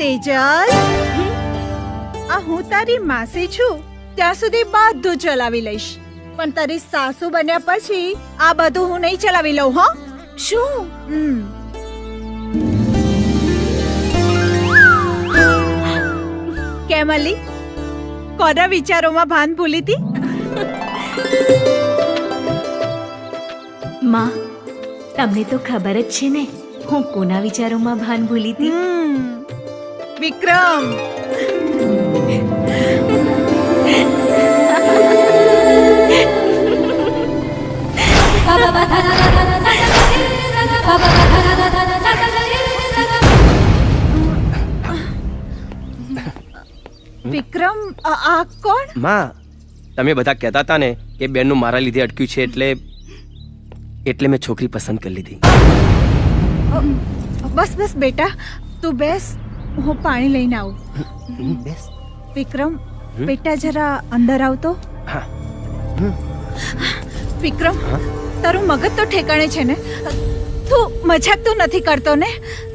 તેજલ, આ હું તારી માસી છું, ત્યાં સુધી બધું ચલાવી લઈશ, પણ તારી સાસુ બન્યા પછી આ બધું હું નહીં ચલાવી લઉં. હો શું? કેમ અલી, કોના વિચારોમાં ભાન ભૂલી હતી? માં, તમને તો ખબર જ છે ને હું કોના વિચારોમાં ભાન ભૂલી હતી. વિક્રમ. વિક્રમ, આ કોણ? માં, તમે બધા કહેતા હતા ને કે બેનનું મારા લીધે અટક્યું છે, એટલે મેં છોકરી પસંદ કરી લીધી. બસ બસ બેટા, તું બેસ, હું પાણી લઈને આવું. બેસ. વિક્રમ, બેટા જરા અંદર આવતો. હા. વિક્રમ, તારું મગજ તો ઠેકાણે છે ને? તું મજાક તો નથી કરતો ને?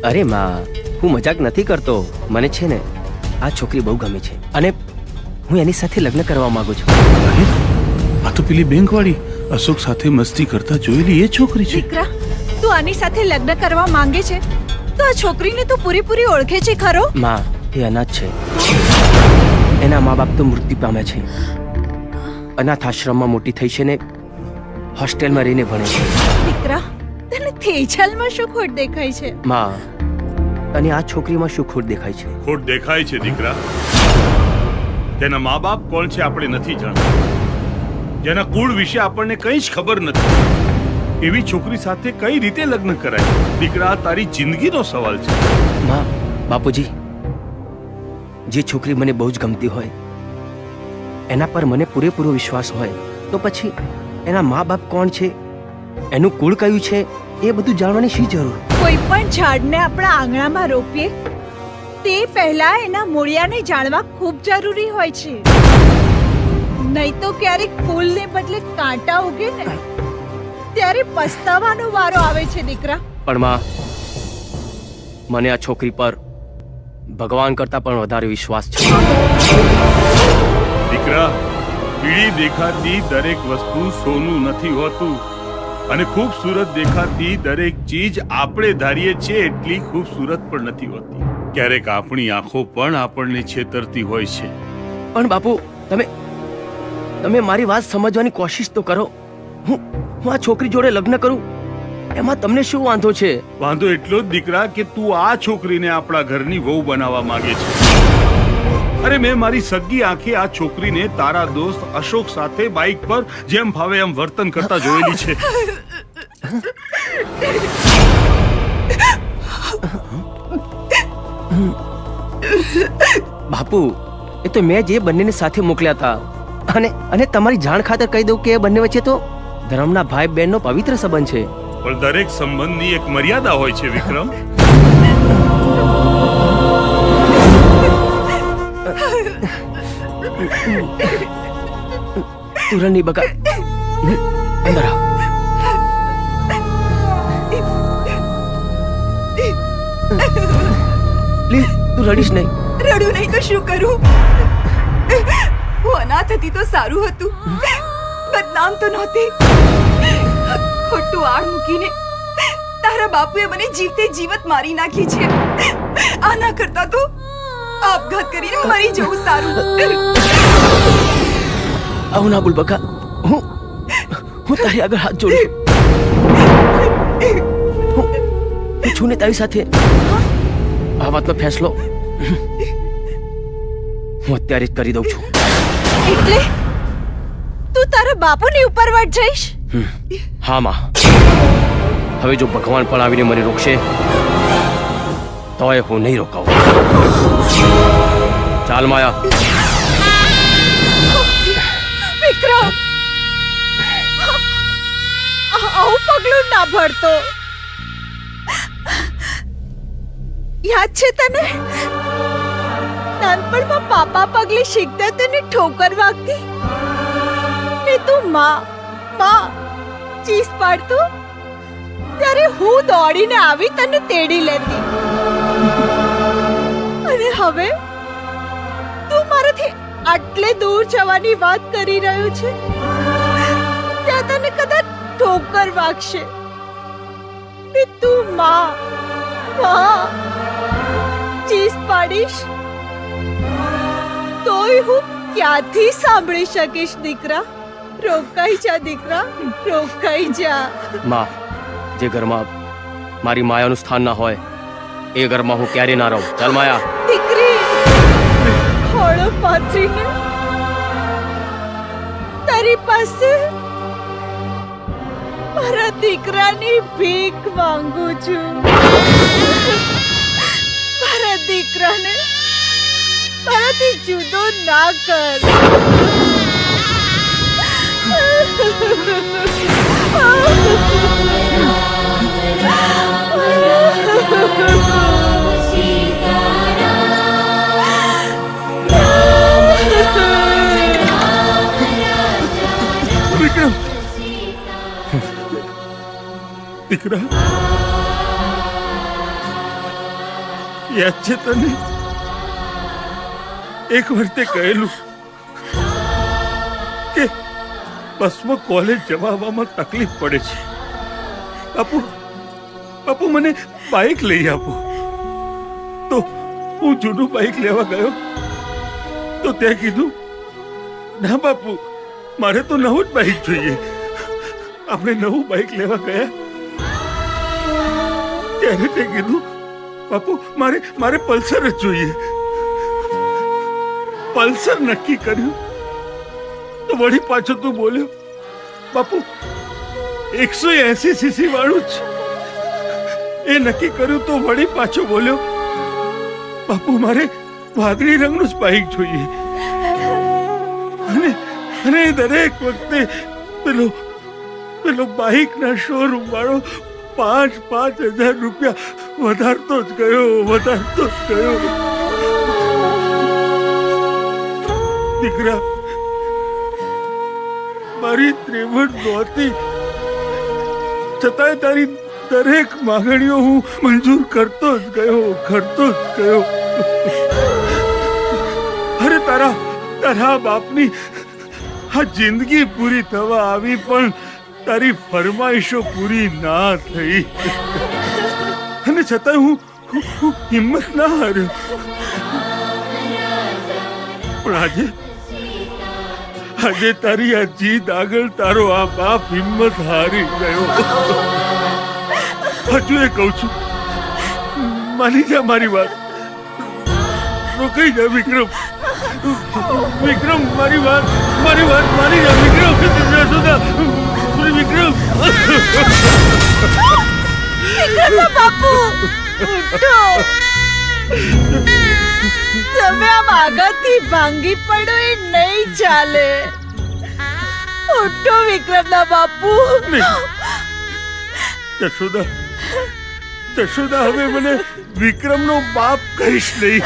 અરે માં, હું મજાક નથી કરતો. મને છે ને આ છોકરી બહુ ગમે છે અને હું એની સાથે લગ્ન કરવા માંગુ છું. આ તો પેલી બેંક વાળી અશોક સાથે મસ્તી કરતા જોયેલી એ છોકરી છે. વિક્રમ, તું આની સાથે લગ્ન કરવા માંગે છે તો આ છોકરીને તું પૂરેપૂરી ઓળખે છે ખરો? માં, એ અનાથ છે. એના મા બાપ તો મૃત્યુ પામ્યા છે. અનાથ આશ્રમમાં મોટી થઈ છે ને હોસ્ટેલમાં રહીને ભણે છે. દીકરા, તને તેજલમાં શું ખોટ દેખાય છે? માં, અને આ છોકરીમાં શું ખોટ દેખાય છે? ખોટ દેખાય છે દીકરા. તેના મા બાપ કોણ છે આપણે નથી જાણતા, જેના કુળ વિશે આપણને કંઈ જ ખબર નથી. એવી છોકરી સાથે કઈ રીતે લગ્ન કરાય? દીકરા, તારી જિંદગીનો સવાલ છે. માં, બાપુજી, જે છોકરી મને બહુ જ ગમતી હોય, એના પર મને પૂરેપૂરો વિશ્વાસ હોય, તો પછી એના મા બાપ કોણ છે, એનું કુળ કયું છે, એ બધું જાણવાની શી જરૂર? કોઈ પણ ઝાડને આપણા આંગણામાં રોપીએ તે પહેલા એના મૂળિયાને જાણવા ખૂબ જરૂરી હોય છે. નહીં તો ક્યારેક ફૂલને બદલે કાંટા ઉગે ને ત્યારે પસ્તાવાનો વારો આવે છે દીકરા. પણ માં, મને આ છોકરી પર ભગવાન કરતા પણ વધારે વિશ્વાસ છે. દીકરા, પીળી દેખાતી દરેક વસ્તુ સોનું નથી હોતું, અને ખૂબસૂરત દેખાતી દરેક ચીજ આપણે ધારીએ છીએ એટલી ખૂબસૂરત પણ નથી હોતી. ક્યારેક આપણી આંખો પણ આપણને છેતરતી હોય છે. પણ બાપુ, તમે મારી વાત સમજવાની કોશિશ તો કરો. હું આ છોકરી જોડે લગ્ન કરું એમાં તમને શું વાંધો છે? વાંધો એટલો જ દીકરા કે તું આ છોકરીને આપણા ઘરની વહુ બનાવવા માંગે છે. અરે, મેં મારી સગી આંખે આ છોકરીને તારા દોસ્ત અશોક સાથે બાઇક પર જેમ ભાવે એમ વર્તન કરતા જોયેલી છે. બાપુ, એ તો મેં જે બંનેને સાથે મોકલ્યા હતા, અને તમારી જાણ ખાતર કહી દઉં કે એ બંને વચ્ચે તો ધર્મના ભાઈ બહેનનો પવિત્ર સંબંધ છે. પણ દરેક સંબંધની એક મર્યાદા હોય છે વિક્રમ. તું રણની બકા, અંદર આવ. પ્લીઝ, તું રડીશ નહીં. રડું નહીં તો શું કરું? હું અનાથ હતી તો સારું હતું, બદનામ તો નહોતી. ખોટું આડ મૂકીને તારા બાપુએ મને જીવતે જીવત મારી નાખી છે. આના કરતા તો આપઘાત કરીને મરી જવું સારું. આવું ના બોલ બકા. હું તારી આગળ હાથ જોડું છું. હું છું ને તારી સાથે. આ વાતનો ફેસલો હું અત્યારે જ કરી દઉં છું. એટલે તું તારા બાપુની ઉપર વટ જઈશ? હા માં, હવે જો ભગવાન પણ આવીને મને રોકશે તોય હું નહીં રોકાવું. ચાલ માયા. વિક્રમ આવું પગલું ના ભરતો. યાદ છે તને નાનપણમાં પાપા પગલી શીખતા તને ઠોકર વાગતી ને તું માં ચીસ પાડતું ત્યારે હું દોડીને આવી તને તેડી લેતી. અને હવે તું મારાથી આટલે દૂર જવાની વાત કરી રહ્યો છે ત્યાં તને કદાચ ઠોકર વાગશે ને તું માં ચીસ પાડીશ તોય હું ક્યાંથી સાંભળી શકીશ દીકરા. રોકાઈ જા દીકરા, રોકાઈ જા. માં, જે ઘરમાં મારી માયાનું સ્થાન ના હોય એ ઘરમાં હું ક્યારે ના રહું. ચાલ માયા. દીકરી ખોળો પાથરીને તારી પાસે મારા દીકરાની ભીખ માંગુ છું. મારા દીકરાને મારાથી જુદો ના કર. વિક્રમ, દીકરા, યાદ છે તને એક વખતે કહેલું કે બસમાં કોલેજ જવા આવવામાં તકલીફ પડે છે. બાપુ મને બાઇક લઈ આપો. તો હું જૂનું બાઇક લેવા ગયો તો તે કીધું ના બાપુ, મારે તો નવું જ બાઇક જોઈએ. આપણે નવું બાઇક લેવા ગયા ત્યારે તે કીધું બાપુ મારે પલ્સર જ જોઈએ. પલ્સર નક્કી કર્યું તો વળી પાછો તું બોલ્યો બાપુ 180 સીસી વાળું જ. એ નક્કી કર્યું તો વળી પાછો બોલ્યો બાપુ મારે વાદળી રંગનું જ બાઇક જોઈએ. અને દરેક વખતે પેલો બાઇકના શોરૂમ વાળો 5,000 રૂપિયા વધારતો જ ગયો. દીકરા, મારી ત્રેવડ નહોતી છતાંય તારી દરેક માંગણીઓ હું મંજૂર કરતો જ ગયો. અરે તારા બાપની આ જિંદગી પૂરી થવા આવી પણ તારી ફરમાઈશો પૂરી ના થઈ. અને છતાંય હું હિંમત ના હાર્યો. પણ આજે તારી આ જીદ આગળ તારો આ બાપ હિંમત હારી ગયો. હજુ એ કહું છું, માની જા મારી વાત. રોકાઈ જા વિક્રમ, મારી વાત માની જા વિક્રમ. વિક્રમના બાપુ ઉઠો. તમે આમ આગળથી ભાંગી પડો એ નહીં ચાલે. ઉઠો વિક્રમના બાપુ. જશોદા, હવે મને વિક્રમનો બાપ કહીશ નહીં.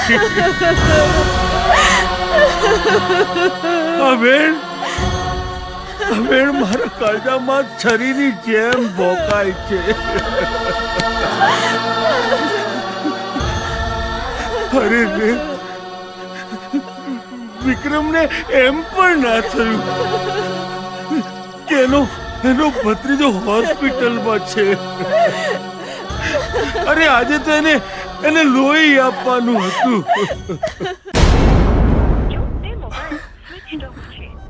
હવે મારા કાળજામાં છરીની જેમ ભોકાય છે. અરે રે, વિક્રમને એમ પણ ના થયું કે એનો ભત્રીજો હોસ્પિટલમાં છે. અરે આજે તો એને લોહી આપવાનું હતું.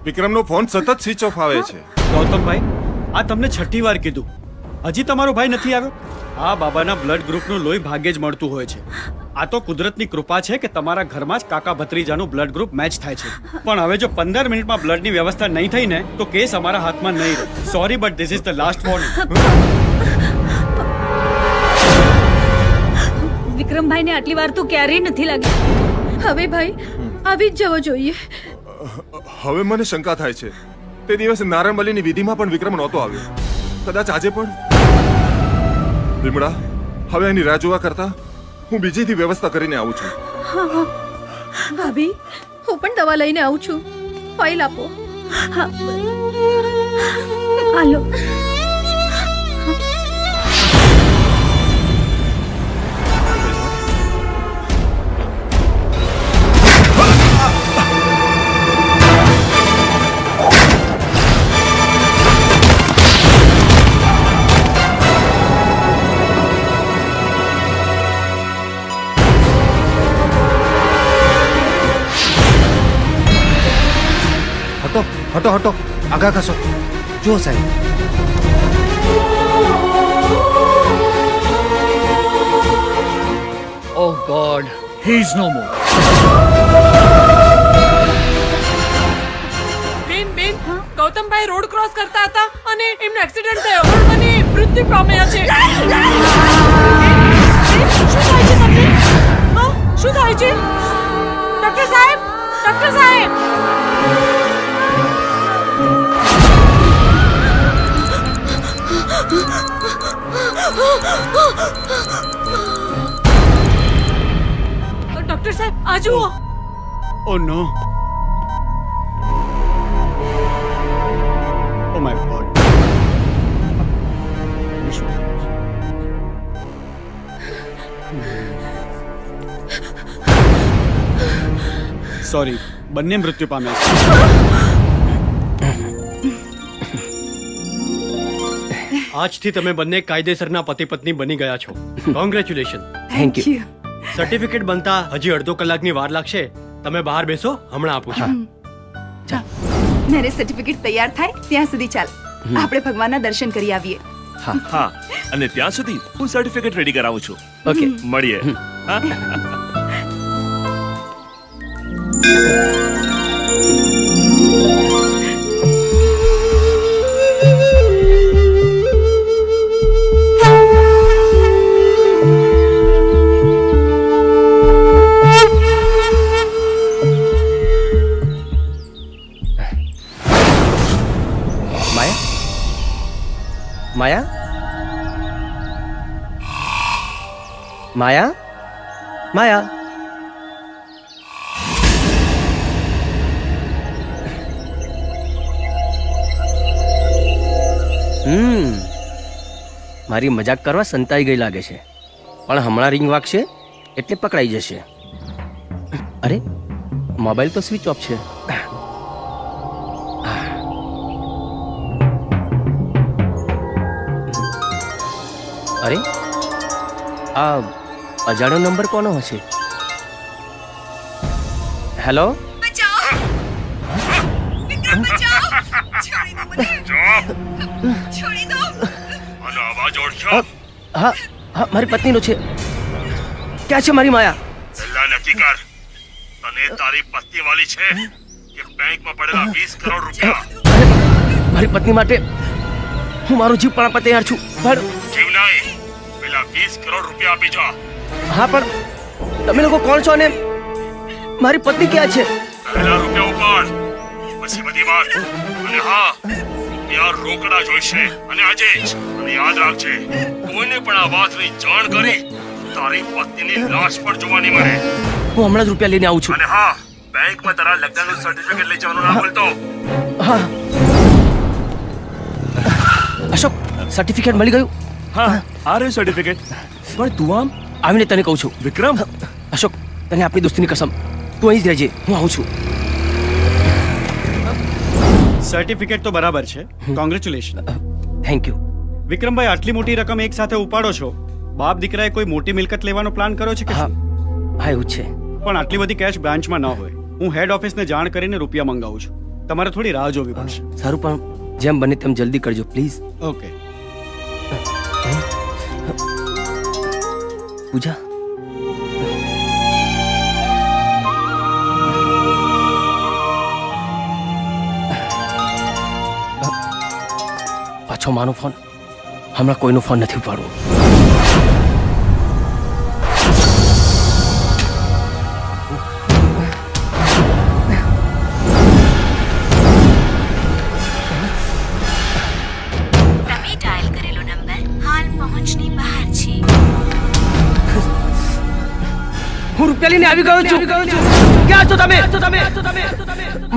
વિક્રમનો ફોન સતત સ્વિચ ઓફ આવે છે. ગૌતમભાઈ, આ તમને 6ઠ્ઠી વાર કીધું, હજી તમારો ભાઈ નથી આવ્યો. આ બાબાના બ્લડ ગ્રુપનું લોહી ભાગ્યે જ મળતું હોય છે. આ તો કુદરતની કૃપા છે કે તમારા ઘરમાં જ કાકા ભત્રીજાનું બ્લડ ગ્રુપ મેચ થાય છે. પણ હવે જો 15 મિનિટમાં બ્લડની વ્યવસ્થા નહીં થઈ ને તો કેસ અમારા હાથમાં નહીં રહે. Sorry but this is the last warning. વિક્રમભાઈને આટલી વાર તો ક્યારેય નથી લાગી. હવે ભાઈ આવી જ જવો જોઈએ. હવે મને શંકા થાય છે તે દિવસે નારાયણ બલિની વિધિમાં પણ વિક્રમ નહોતો આવ્યો. કદાચ આજે પણ. વિમળા, હવે એની રાહ જોવા કરતા હું બીજીથી વ્યવસ્થા કરીને આવું છું. ભાભી, હું પણ દવા લઈને આવું છું. ફાઇલ આપો. હાલો. હટો હટો હટો, આગા ખસો. જુઓ સાહેબ, Oh God, he's no more. બેન ગૌતમભાઈ રોડ ક્રોસ કરતા હતા અને એમનો એક્સિડન્ટ થયો અને મૃત્યુ પામ્યા છે. શું થાય છે તમને? હા, શું થાય છે? ડોક્ટર સાહેબ, ડોક્ટર સાહેબ. ડોક્ટર સાહેબ, આ જુઓ. Oh no. Oh my god. Sorry, બંને મૃત્યુ પામ્યા છે. આજથી તમે બંને કાયદેસરના પતિ પત્ની બની ગયા છો. કોંગ્રેચ્યુલેશન. Thank you. સર્ટિફિકેટ બનતા હજી અડધો કલાકની વાર લાગશે. તમે બહાર બેસો, હમણાં આપું છું. મેરેજ સર્ટિફિકેટ તૈયાર થાય ત્યાં સુધી ચાલ આપણે ભગવાનના દર્શન કરી આવીએ. હા, અને ત્યાં સુધી હું સર્ટિફિકેટ રેડી કરાવું છું. ઓકે, મળીએ. હા. માયા, માયા, માયા. મારી મજાક કરવા સંતાઈ ગઈ લાગે છે, પણ હમણાં રિંગ વાગશે એટલે પકડાઈ જશે. અરે, મોબાઈલ તો સ્વિચ ઓફ છે. અરે, આ અજાણ્યો નંબર કોનો હશે? હેલો, વિક્રમ, બચાવ! છોડી દો મને! છોડી દો! આનો અવાજ ઓળખ્યો? હા હા, મારી પત્નીનો છે. ક્યાં છે મારી માયા? પહેલા નક્કી કર, તને તારી પત્ની વાલી છે કે બેંકમાં પડેલા 20 કરોડ રૂપિયા? મારી પત્ની માટે હું મારો જીવ પણ આપવા તૈયાર છું, પણ જીવ નહીં, પેલા 20 કરોડ રૂપિયા આપી જા. હા, પણ તમે લોકો કોણ છો અને મારી પત્ની ક્યાં છે? પહેલા રૂપિયા ઉપાડ, પછી બધી વાત. અને હા, રૂપિયા રોકડા જોઈશે, અને આજે જ. અને યાદ રાખજે, કોઈને પણ આ વાતની જાણ કરી તારી પત્નીની લાશ પણ જોવા નહીં મળે. હું હમણાં જ રૂપિયા લઈને આવું છું. અને હા, બેંકમાં તારા લગ્નનું સર્ટિફિકેટ લઈ જવાનું ના ભૂલતો. હા, અશોક, સર્ટિફિકેટ મળી ગયું? હા, આ રહ્યું સર્ટિફિકેટ. પણ તું આમ આવીને તને કહું છું. વિક્રમ, અશોક, તને આપણી દોસ્તીની કસમ, તું અહીં જ રહેજે, હું આવું છું. સર્ટિફિકેટ તો બરાબર છે. કોંગ્રેચ્યુલેશન. Thank you. વિક્રમભાઈ, આટલી મોટી રકમ એક સાથે ઉપાડો છો. બાપ દીકરાએ કોઈ મોટી મિલકત લેવાનો પ્લાન કર્યો છે કે હા શું? હા, એવું જ છે. પણ આટલી બધી કેશ બ્રાન્ચમાં ન હોય. હું હેડ ઓફિસને જાણ કરીને રૂપિયા મંગાવું છું. તમારે થોડી રાહ જોવી પડશે. સારું, પણ જેમ બને તેમ જલ્દી કરજો પ્લીઝ. ઓકે. પૂજા, પાછો માનો ફોન. હમણાં કોઈનો ફોન નથી ઉપાડવો. હું રૂપિયા લઈને આવી ગયો છું. ક્યાં છો તમે?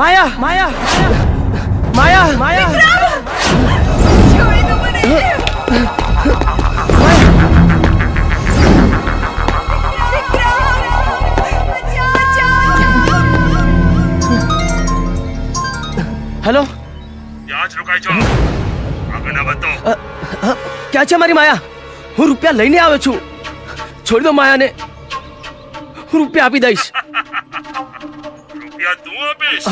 માયા માયા માયા માયા છોડી દો મને હેલો, ત્યાં જ રોકાઈ જાઓ. આગળ ના વધો. ક્યાં છે મારી માયા? હું રૂપિયા લઈને આવ્યો છું. છોડી દો માયાને, હું રૂપિયા આપી દઈશ. રૂપિયા તું આપીશ?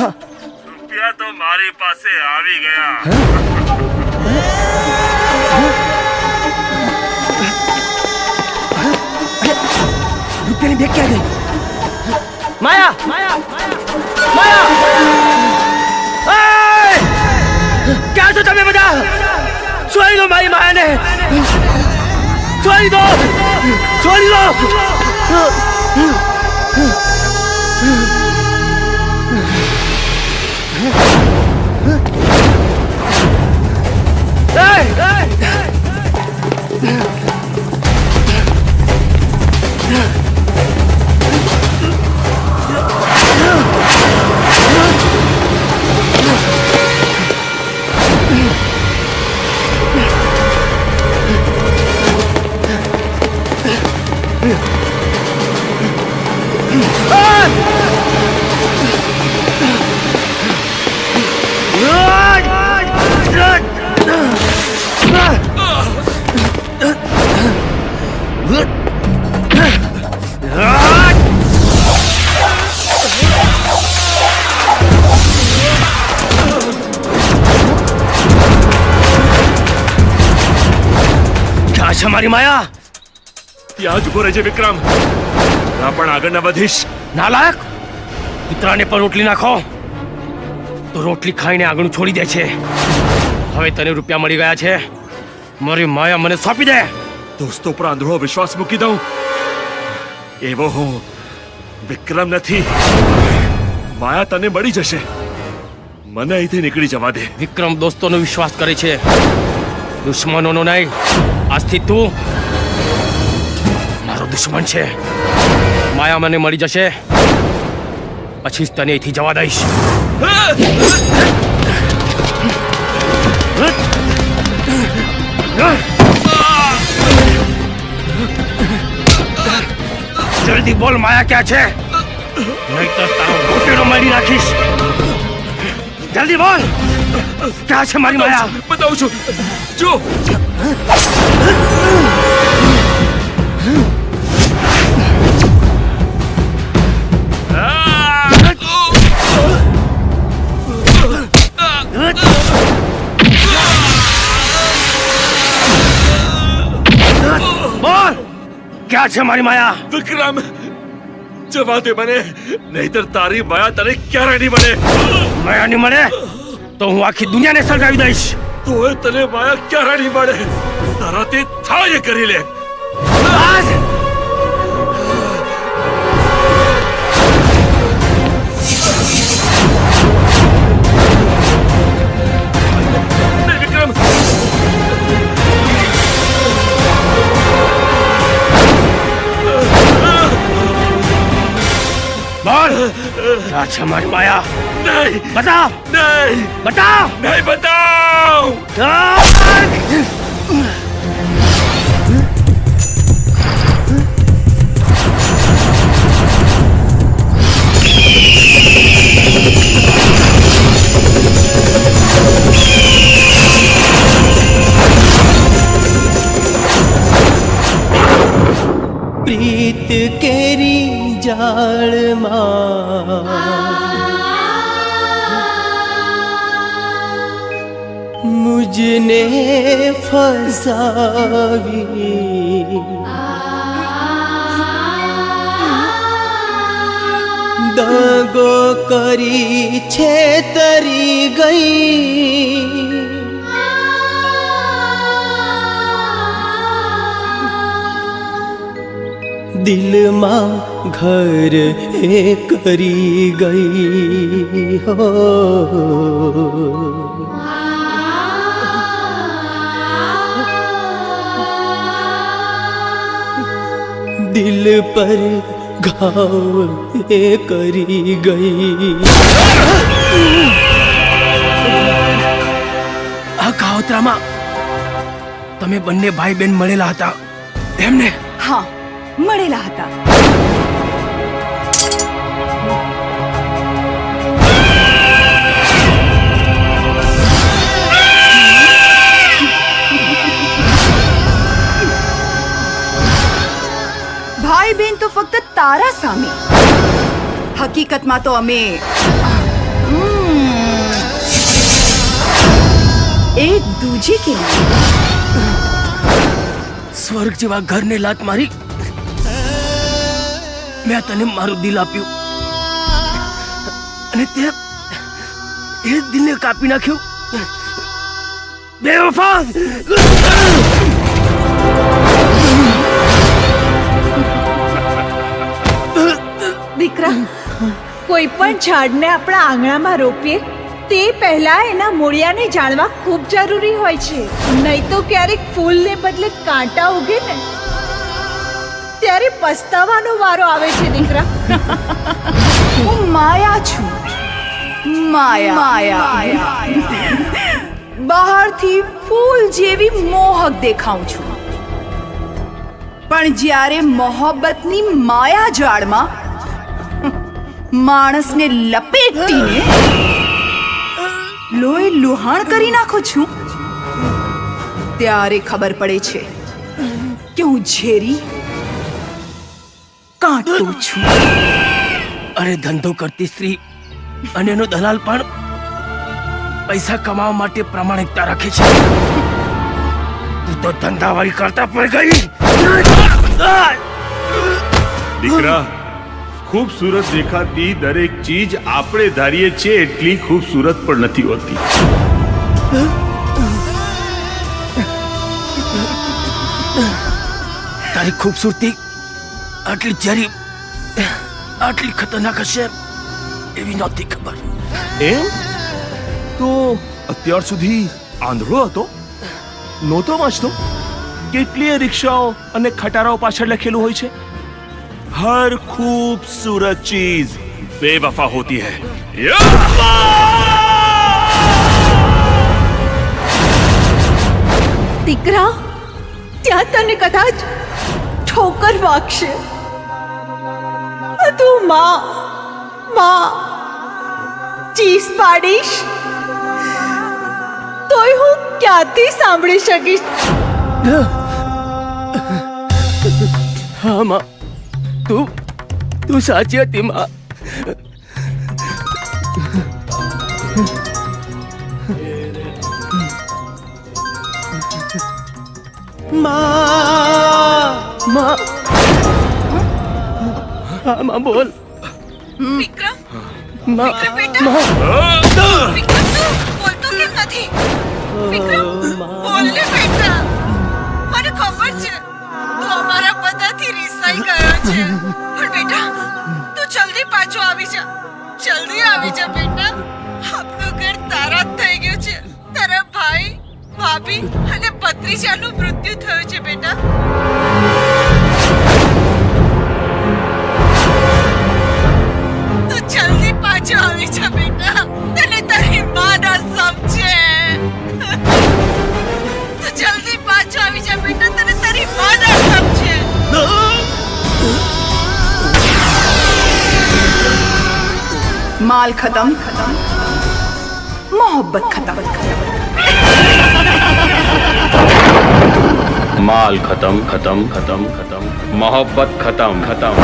રૂપિયા તો મારી પાસે આવી ગયા. રૂપિયાની બેગ ક્યાં ગઈ? માયા માયા માયા ક્યાં છો તમે બધા? છોડી દો મારી માયાને, છોડી દો, છોડી દો. ક્યાં છે મારી માયા? ત્યાં જ ઉભો રહેજે વિક્રમ. ના પણ આગળ ના વધીશ. નાલાયક, કૂતરાને પણ રોટલી નાખો તો રોટલી ખાઈને આગળ છોડી દે છે. હવે તને રૂપિયા મળી ગયા છે, મારી માયા મને સોંપી દે. દોસ્તો પર આંધળો વિશ્વાસ મૂકી દઉં એવો હું વિક્રમ નથી. માયા તને મળી જશે. મને અહીંથી નીકળી જવા દે. વિક્રમ દોસ્તોનો વિશ્વાસ કરે છે, દુશ્મનોનો નહીં. આજથી તું મારો દુશ્મન છે. માયા મને મળી જશે પછી જ તને અહીંથી જવા દઈશ. જલ્દી બોલ માયા ક્યાં છે, નહીં તો તારો ગોટેડો મારી નાખીશ. જલ્દી બોલ, ક્યાં છે મારી માયા? બતાવું છું. જો બોલ, ક્યાં છે મારી માયા? વિક્રમ, જવા દે મને, નહીતર તારી માયા તને ક્યારે નહીં મળે. માયા નહીં મળે તો હું આખી દુનિયાને સળગાવી દઈશ. તોય તને માયા ક્યારે નહીં મળે. તારાથી થાય એ કરી લે. નહીં વિક્રમ. બોલ, ક્યાં છે મારી માયા? નહીં બતાવ, નહીં બતાવ. નહીં બતાવ. પ્રીત કેરી જાળમાં મુજને ફસાવી, દગો કરી છેતરી ગઈ. દિલમાં ઘર એ કરી ગઈ હો. દિલ પર घाव ए करी गई। આ કાવતરામાં તમે બંને ભાઈ બેન મળેલા હતા એમને? હા, મળેલા હતા. ભાઈ બેન તો ફક્ત તારા સામે. હકીકતમાં તો અમે એક દૂજે કે લીએ. સ્વર્ગ જેવા ઘરને લાત મારી મેં તને મારું દિલ આપ્યું અને તે એ જ દિલને કાપી નાખ્યું. બેવફા! દીકરા, કોઈ પણ ઝાડને આપણા આંગણામાં રોપીએ તે પહેલા એના મૂળિયાને જાણવા ખૂબ જરૂરી હોય છે. નહીં તો ક્યારેક ફૂલને બદલે કાંટા ઉગે ને ત્યારે પસ્તાવાનો વારો આવે છે. દીકરા, હું માયા છું. માયા. બહારથી ફૂલ જેવી મોહક દેખાઉં છું, પણ જ્યારે મોહબ્બતની માયા જાળમાં માણસને લપેટીને લોહી લુહાણ કરી નાખું છું ત્યારે ખબર પડે છે કે હું ઝેરી કાંટો છું. અરે ધંધો કરતી સ્ત્રી અને એનો દલાલ પણ પૈસા કમાવા માટે પ્રામાણિકતા રાખે છે. તું તો ધંધાવાળી કરતા પડી ગઈ. દીકરા, खूबसूरत देखाती दरेक चीज આપણે ધારીએ છીએ એટલી ખૂબસૂરત પણ નથી હોતી. તારી ખૂબસૂરતી આટલી ઝેરી આટલી ખતરનાક હશે એવી નહોતી ખબર. એમ તો અત્યાર સુધી આંધળો હતો, નહોતો વાંચતો? કેટલીય રિક્ષાઓ અને ખટારાઓ પાછળ લખેલું હોય છે, हर खूबसूरत चीज बेवफा होती है. દીકરા, ત્યાં તને કદાચ ઠોકર વાગશે. તું માં ચીસ પાડીશ તોય હું ક્યાંથી સાંભળી શકીશ? હા માં, તું સાચી હતી માં. માં, હા માં બોલ. વિક્રમ, માં, વિક્રમ બેટા, માં. વિક્રમ તું બોલતો કેમ નથી? વિક્રમ, બોલ ને બેટા. મને ખબર છે તું અમારા બધાથી રિસાઈ ગયો છે, પણ બેટા તું જલ્દી પાછો આવી જા. જલ્દી આવી જા બેટા. આપણું ઘર તારા જ થઈ ગયું છે. તારા ભાઈ, ભાભી અને ભત્રીજાનું મૃત્યુ થયું છે બેટા. તું જલ્દી પાછો આવી જા બેટા. તને તારી માં ના સમજે. તું જલ્દી પાછો આવી જા બેટા. તને તારી માં ના સમજે. माल खत्म, मोहब्बत खत्म. माल खत्म खत्म खत्म खत्म, मोहब्बत खत्म खत्म.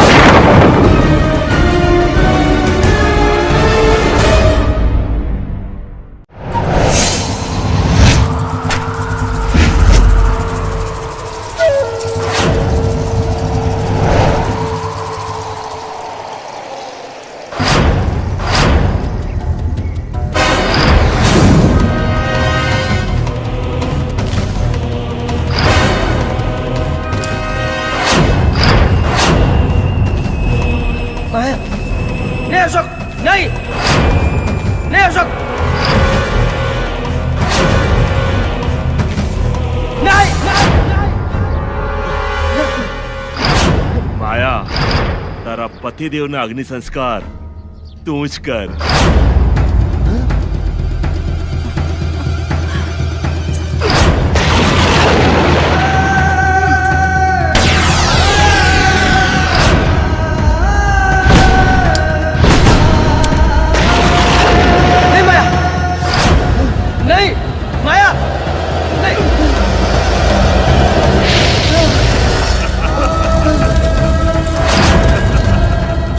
નહીં અશોક, નહીં, નહીં અશોક, નહીં. માયા, તારા પતિદેવના અગ્નિ સંસ્કાર તું જ કર. નહીં માયા નહીં.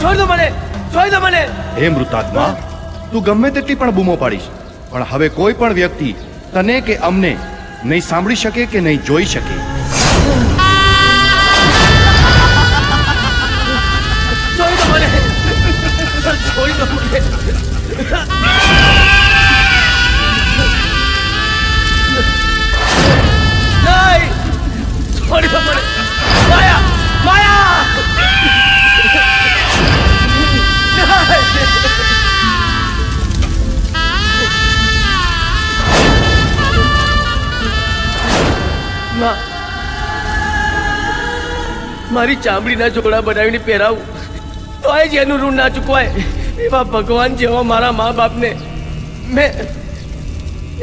છોડ દો મને, છોડ દો મને. હે મૃતાત્મા, તું ગમે તેટલી પણ બૂમો પાડીશ, પણ હવે કોઈ પણ વ્યક્તિ તને કે અમને નહીં સાંભળી શકે કે નહીં જોઈ શકે. છોડ દો મને, છોડ દો મને. નહીં, છોડ દો મને. માયા, માયા. મારી ચામડીના જોડા બનાવીને પહેરાવું તોય જ એનું ઋણ ના ચૂકવાય. એવા ભગવાન જેવા મારા મા બાપને મેં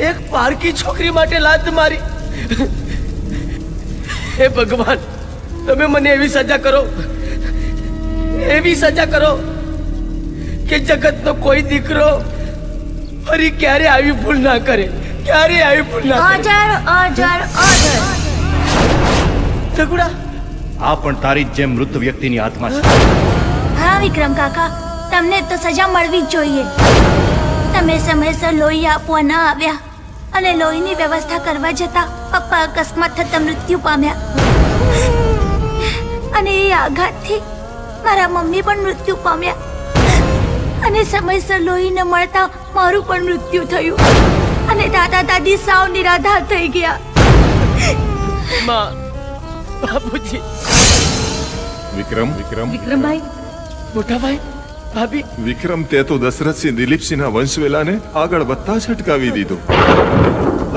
એક પારકી છોકરી માટે લાત મારી. હે ભગવાન, તમે મને એવી સજા કરો, એવી સજા કરો કે જગતનો કોઈ દીકરો ફરી ક્યારે આવી ભૂલ ના કરે, ક્યારે આવી ભૂલ ના કરે. Order order order. સગુડા, આ પણ તારી જ જેમ મૃત વ્યક્તિની આત્મા છે. હા વિક્રમ કાકા, તમને તો સજા મળવી જ જોઈએ. તમે સમયસર લોહી આપવા ન આવ્યા અને લોહીની વ્યવસ્થા કરવા જતા પપ્પા અકસ્માત થતા મૃત્યુ પામ્યા. અને એ આઘાતથી મારા મમ્મી પણ મૃત્યુ પામ્યા. અને સમયસર લોહી ન મળતા મારું પણ મૃત્યુ થયું. અને દાદા દાદી સાવ નિરાધાર થઈ ગયા. માં, બાપુજી, વિક્રમ વિક્રમ વિક્રમભાઈ, મોટા ભાઈ, ભાભી. વિક્રમ, તે તો દશરથસિંહ દિલીપસિંહના વંશવેલાને આગળ વધતા જ અટકાવી દીધો.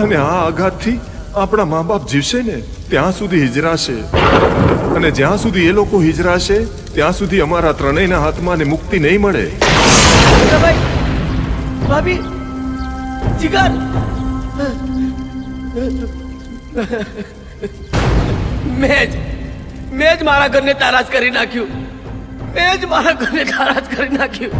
અને આ આઘાતથી આપણા મા બાપ જીવશે ને ત્યાં સુધી હિજરાશે. અને જ્યાં સુધી એ લોકો હિજરાશે ત્યાં સુધી અમારા ત્રણેયના હાથમાં ને મુક્તિ નહીં મળે. મોટા ભાઈ, ભાભી, જીગર. મેં જ મારા ઘરને તારાજ કરી નાખ્યું. મેં જ મારા ઘરને તારાજ કરી નાખ્યું.